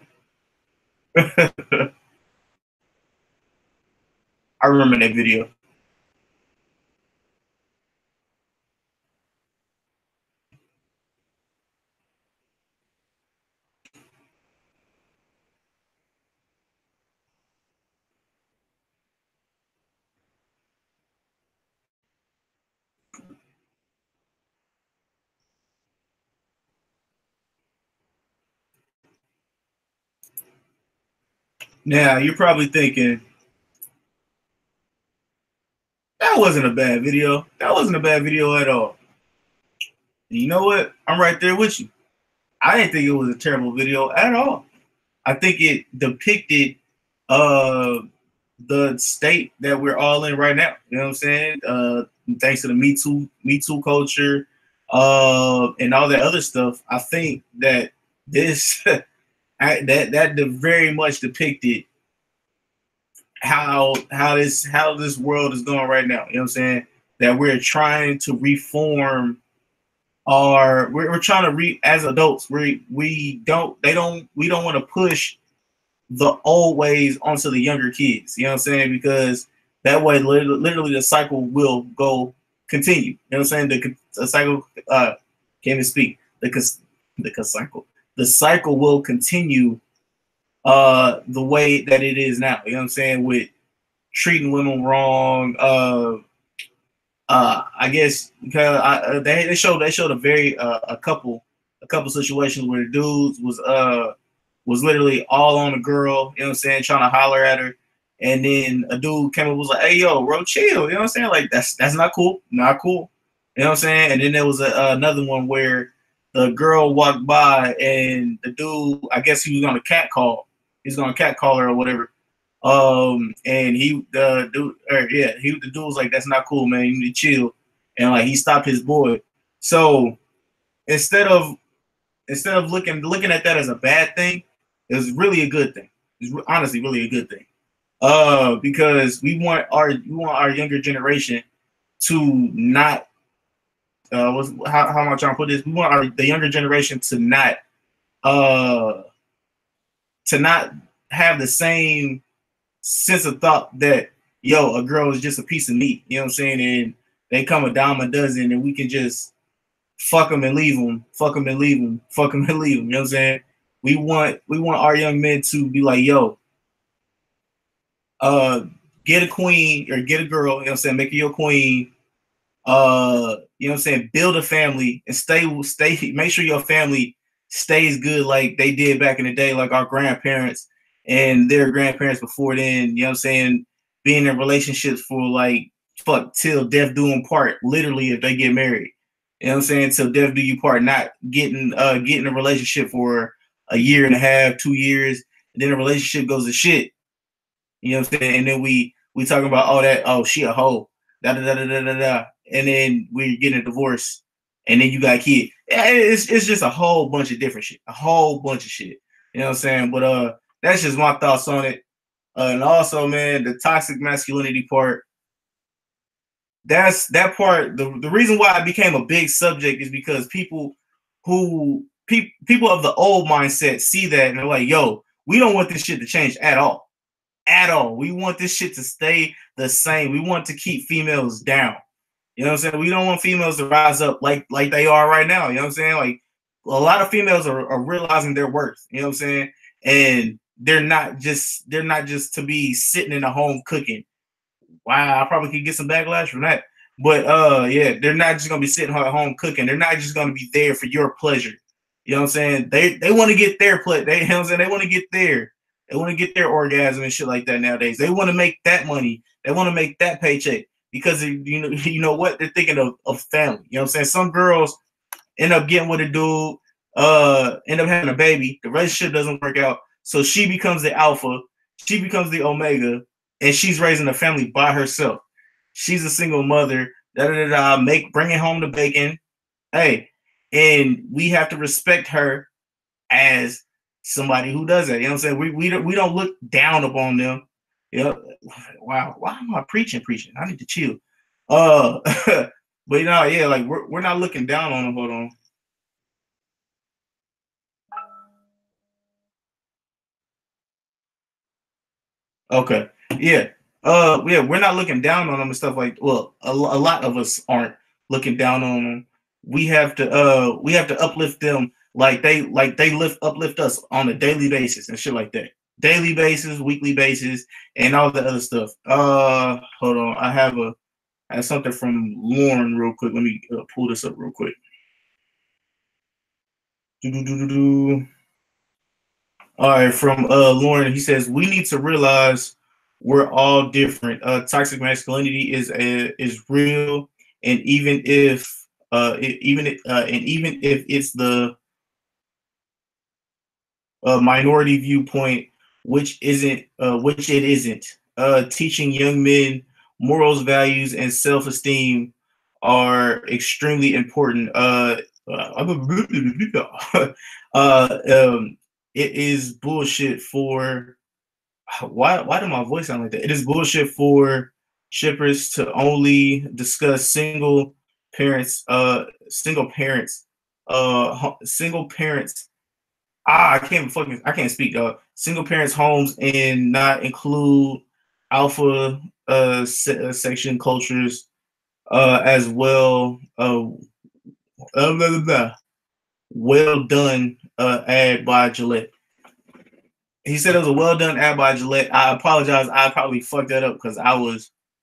I remember that video. Now, you're probably thinking, that wasn't a bad video. That wasn't a bad video at all. And you know what? I'm right there with you. I didn't think it was a terrible video at all. I think it depicted the state that we're all in right now. You know what I'm saying? Thanks to the Me Too culture, and all that other stuff. I think that this that very much depicted how this world is going right now. You know what I'm saying? That we're trying to reform we're trying to as adults, we don't want to push the old ways onto the younger kids. You know what I'm saying? Because that way literally the cycle will go continue. You know what I'm saying? The cycle can't even speak. The cycle will continue the way that it is now. You know what I'm saying? With treating women wrong. I guess because they showed a very a couple situations where the dudes was literally all on a girl, you know what I'm saying, trying to holler at her. And then a dude came up and was like, hey, yo, bro, chill. You know what I'm saying? Like, that's not cool. Not cool. You know what I'm saying? And then there was another one where the girl walked by and the dude, I guess he was going to catcall. He's going to catcall her or whatever. And the dude was like, that's not cool, man. You need to chill. And like, he stopped his boy. So instead of looking at that as a bad thing, it was really a good thing. It's honestly really a good thing. Because we want our younger generation to not how am I trying to put this? We want the younger generation to not have the same sense of thought that, yo, a girl is just a piece of meat, you know what I'm saying? And they come a dime a dozen and we can just fuck them and leave them, fuck them and leave them, fuck them and leave them, you know what I'm saying? We want our young men to be like, yo, get a queen or get a girl, you know what I'm saying? Make her your queen. You know what I'm saying? Build a family and stay. Make sure your family stays good like they did back in the day, like our grandparents and their grandparents before then. You know what I'm saying? Being in relationships for like fuck till death do them part. Literally, if they get married, you know what I'm saying? Till death do you part. Not getting a relationship for a year and a half, 2 years, and then the relationship goes to shit. You know what I'm saying? And then we talking about all that. Oh, she a hoe. Da da da da da da. And then we're getting a divorce, and then you got a kid. It's just a whole bunch of different shit. A whole bunch of shit. You know what I'm saying? But that's just my thoughts on it. And also, man, the toxic masculinity part. That part. The reason why it became a big subject is because people of the old mindset see that and they're like, yo, we don't want this shit to change at all. At all. We want this shit to stay the same. We want to keep females down. You know what I'm saying? We don't want females to rise up like they are right now. You know what I'm saying? Like a lot of females are realizing their worth. You know what I'm saying? And they're not just to be sitting in the home cooking. Wow, I probably could get some backlash from that. But yeah, they're not just gonna be sitting at home cooking. They're not just gonna be there for your pleasure. You know what I'm saying? They want to get their pleasure. You know what I'm saying? They want to get there. They want to get their orgasm and shit like that nowadays. They want to make that money. They want to make that paycheck because you know what? They're thinking of family. You know what I'm saying? Some girls end up getting with a dude, end up having a baby. The relationship doesn't work out. So she becomes the alpha. She becomes the omega. And she's raising a family by herself. She's a single mother. Bringing home the bacon. Hey, and we have to respect her as somebody who does that. You know what I'm saying? We don't look down upon them. You know, wow, why am I preaching? I need to chill. But you know, yeah, like we're not looking down on them. Hold on. Okay. Yeah. Yeah, we're not looking down on them and stuff like. Well, a lot of us aren't looking down on them. We have to uplift them like they uplift us on a daily basis and shit like that. Daily basis, weekly basis, and all the other stuff. Hold on, I have something from Lauren real quick. Let me pull this up real quick. All right, from Lauren, he says we need to realize we're all different. Toxic masculinity is real, and even if it's the minority viewpoint, which it isn't. Teaching young men morals, values, and self-esteem are extremely important. It is bullshit for why did my voice sound like that? It is bullshit for shippers to only discuss single parents. I can't speak. Single parents' homes and not include alpha section cultures. as well. Blah, blah, blah. Well done ad by Gillette. He said it was a well done ad by Gillette. I apologize. I probably fucked that up because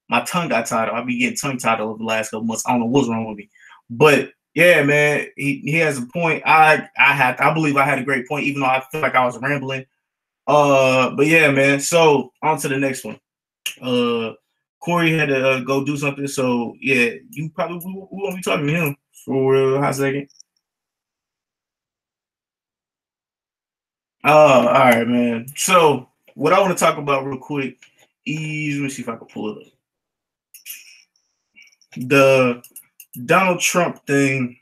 my tongue got tied. I'll be getting tongue tied over the last couple months. I don't know what's wrong with me. But yeah, man, he has a point. I believe I had a great point, even though I feel like I was rambling. But yeah, man. So on to the next one. Corey had to go do something. So yeah, you probably we won't be talking to him for a hot second. All right, man. So what I want to talk about real quick is, let me see if I can pull it up. The Donald Trump thing,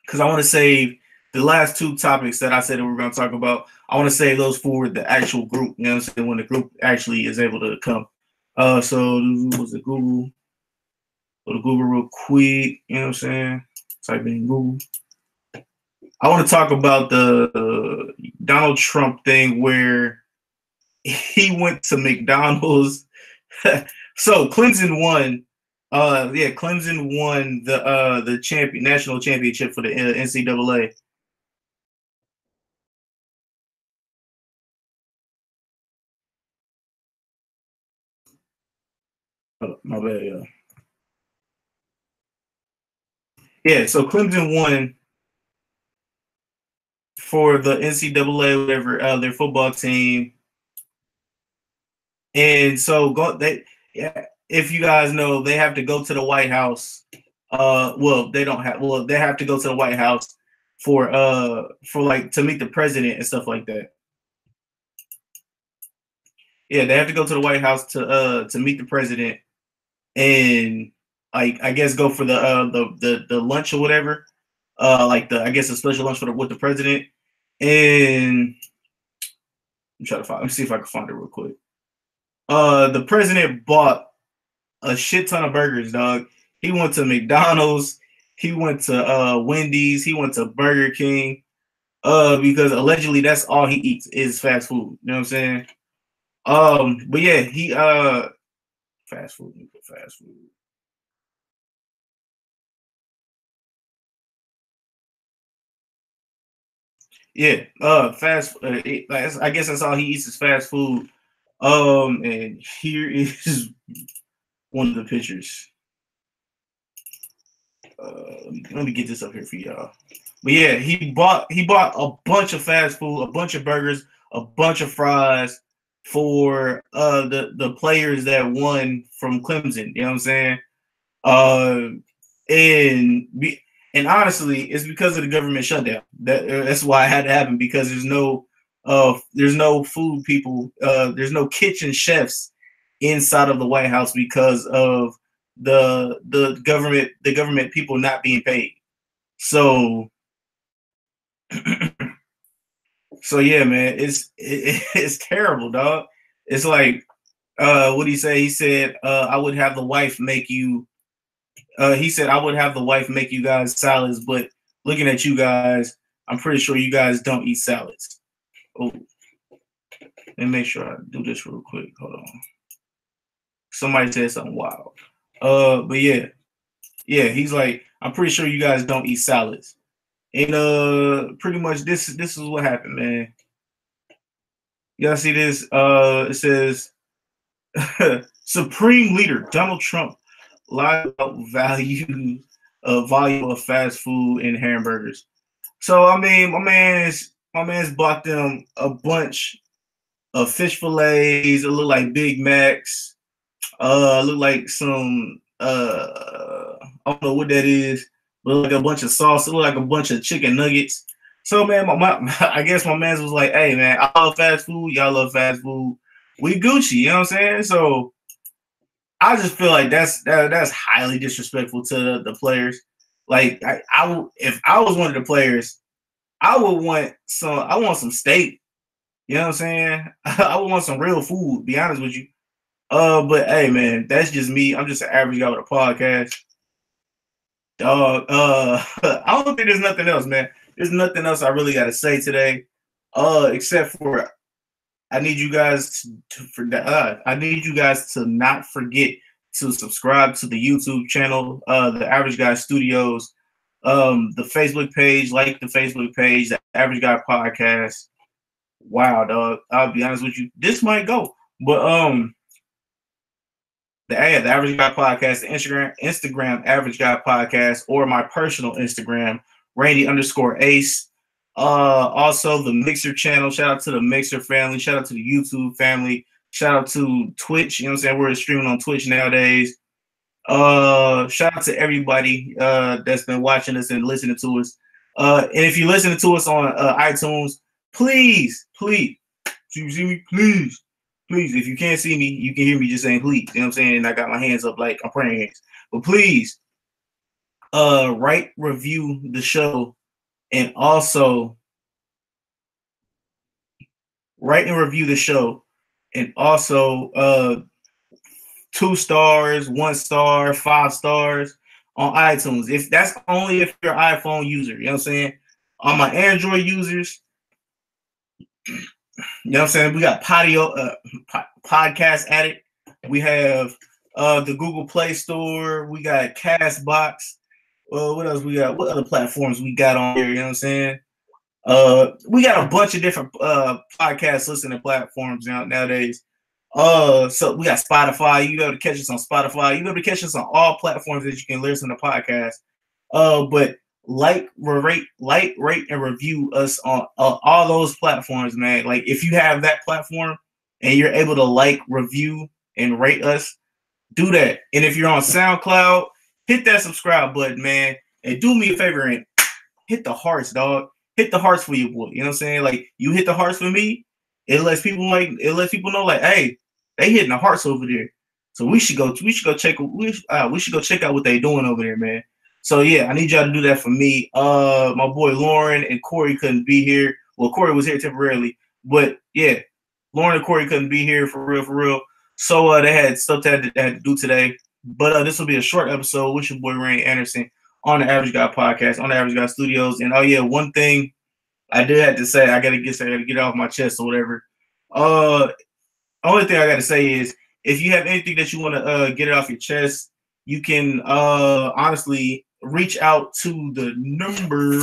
because I want to save the last two topics that I said that we were going to talk about. I want to save those for the actual group, you know what I'm saying, when the group actually is able to come. So was it Google? Go to Google real quick, you know what I'm saying? Type in Google. I want to talk about the Donald Trump thing where he went to McDonald's. So Clemson won. Clemson won the national championship for the NCAA. Oh, my bad, yeah. Yeah, so Clemson won for the NCAA, whatever, their football team. And so if you guys know, they have to go to the White House. They have to go to the White House for like to meet the president and stuff like that. Yeah, they have to go to the White House to meet the president and like I guess go for the lunch or whatever. I guess a special lunch with the president. And let me see if I can find it real quick. The president bought a shit ton of burgers, dog. He went to McDonald's, he went to Wendy's, he went to Burger King, because allegedly that's all he eats is fast food. You know what I'm saying? But yeah, he fast food. Yeah, fast. I guess that's all he eats is fast food. And here is one of the pictures. Let me get this up here for y'all. But yeah, he bought a bunch of fast food, a bunch of burgers, a bunch of fries for the players that won from Clemson. You know what I'm saying? And honestly, it's because of the government shutdown. That's why it had to happen, because there's no food people, there's no kitchen chefs inside of the White House because of the government people not being paid. So so yeah, man, it's terrible, dog. It's like what did he say? He said I would have the wife make you he said I would have the wife make you guys salads, but looking at you guys, I'm pretty sure you guys don't eat salads. Oh, let me make sure I do this real quick. Hold on. Somebody said something wild. But yeah, he's like, I'm pretty sure you guys don't eat salads. And pretty much this is what happened, man. Y'all see this? It says Supreme Leader Donald Trump lied about volume of fast food and hamburgers. So I mean, my man's bought them a bunch of fish fillets. It look like Big Macs. Look like some I don't know what that is. Look like a bunch of sauce. It look like a bunch of chicken nuggets. So man, I guess my man was like, "Hey man, I love fast food. Y'all love fast food. We Gucci." You know what I'm saying? So I just feel like that's highly disrespectful to the players. Like if I was one of the players, I want some steak. You know what I'm saying? I would want some real food, to be honest with you. But hey man, that's just me. I'm just an average guy with a podcast. Dog, I don't think there's nothing else, man. There's nothing else I really gotta say today. Except for I need you guys to not forget to subscribe to the YouTube channel, the Average Guy Studios, the Facebook page, like the Facebook page, the Average Guy Podcast. Wow, dog. I'll be honest with you. This might go. But the Average Guy Podcast, the Instagram Average Guy Podcast, or my personal Instagram, Randy_Ace. Also the Mixer channel. Shout out to the Mixer family. Shout out to the YouTube family. Shout out to Twitch. You know what I'm saying? We're streaming on Twitch nowadays. Shout out to everybody that's been watching us and listening to us. And if you're listening to us on iTunes, please, you see me, please, if you can't see me, you can hear me just saying please. You know what I'm saying? And I got my hands up like I'm praying hands. But please, write, review the show, and also write and review the show, and also 2 stars, 1 star, 5 stars on iTunes. If that's only if you're an iPhone user, you know what I'm saying? On my Android users, you know what I'm saying? We got Podcast Addict. We have the Google Play Store. We got Castbox. What else we got? What other platforms we got on here? You know what I'm saying? We got a bunch of different podcast listening platforms nowadays. So we got Spotify. You be able to catch us on Spotify. You be able to catch us on all platforms that you can listen to podcasts. But rate, and review us on all those platforms, man. Like if you have that platform and you're able to like, review, and rate us, do that. And if you're on SoundCloud, hit that subscribe button, man. And do me a favor and hit the hearts, dog. Hit the hearts for your boy. You know what I'm saying? Like you hit the hearts for me, it lets people know, like, hey, they hitting the hearts over there. So we should go check out what they doing over there, man. So yeah, I need y'all to do that for me. My boy Lauren and Corey couldn't be here. Well, Corey was here temporarily, but yeah, Lauren and Corey couldn't be here for real. So they had stuff they had to do today. But this will be a short episode with your boy Randy Anderson on the Average Guy Podcast, on the Average Guy Studios. And oh yeah, one thing I did have to say, I gotta get it off my chest or whatever. Only thing I gotta say is, if you have anything that you want to get it off your chest, you can honestly reach out to the number.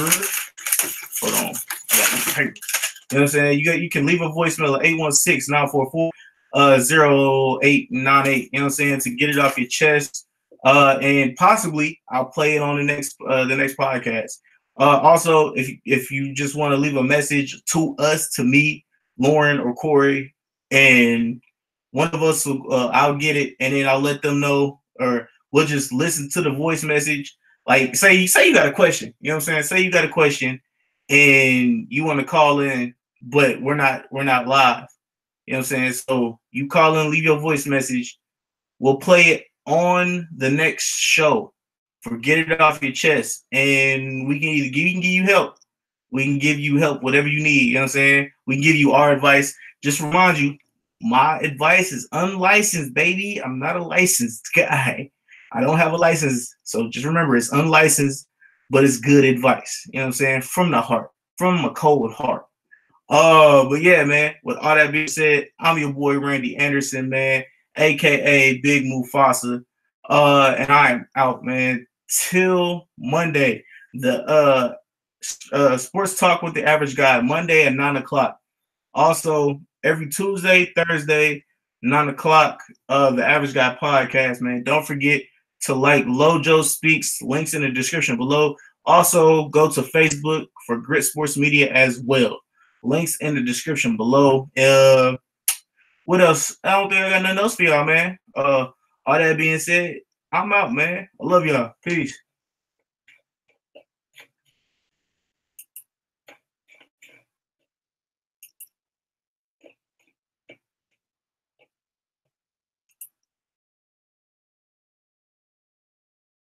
Hold on. You know what I'm saying? You can leave a voicemail at 816-944-0898. You know what I'm saying? To get it off your chest. And possibly I'll play it on the next podcast. Also, if you just want to leave a message to us, to me, Lauren or Corey, and one of us will, I'll get it, and then I'll let them know, or we'll just listen to the voice message. Like say you got a question, you know what I'm saying? Say you got a question and you want to call in, but we're not live. You know what I'm saying? So you call in, leave your voice message. We'll play it on the next show. Get it off your chest, and we can give you help. We can give you help, whatever you need. You know what I'm saying? We can give you our advice. Just remind you, my advice is unlicensed, baby. I'm not a licensed guy. I don't have a license. So just remember, it's unlicensed, but it's good advice. You know what I'm saying? From the heart, from a cold heart. But yeah, man, with all that being said, I'm your boy Randy Anderson, man, aka Big Mufasa. And I'm out, man. Till Monday. The Sports Talk with the Average Guy, Monday at 9 o'clock. Also, every Tuesday, Thursday, 9 o'clock, the Average Guy Podcast, man. Don't forget to like Lojo Speaks, links in the description below. Also, go to Facebook for Grit Sports Media as well. Links in the description below. What else? I don't think I got nothing else for y'all, man. All that being said, I'm out, man. I love y'all. Peace.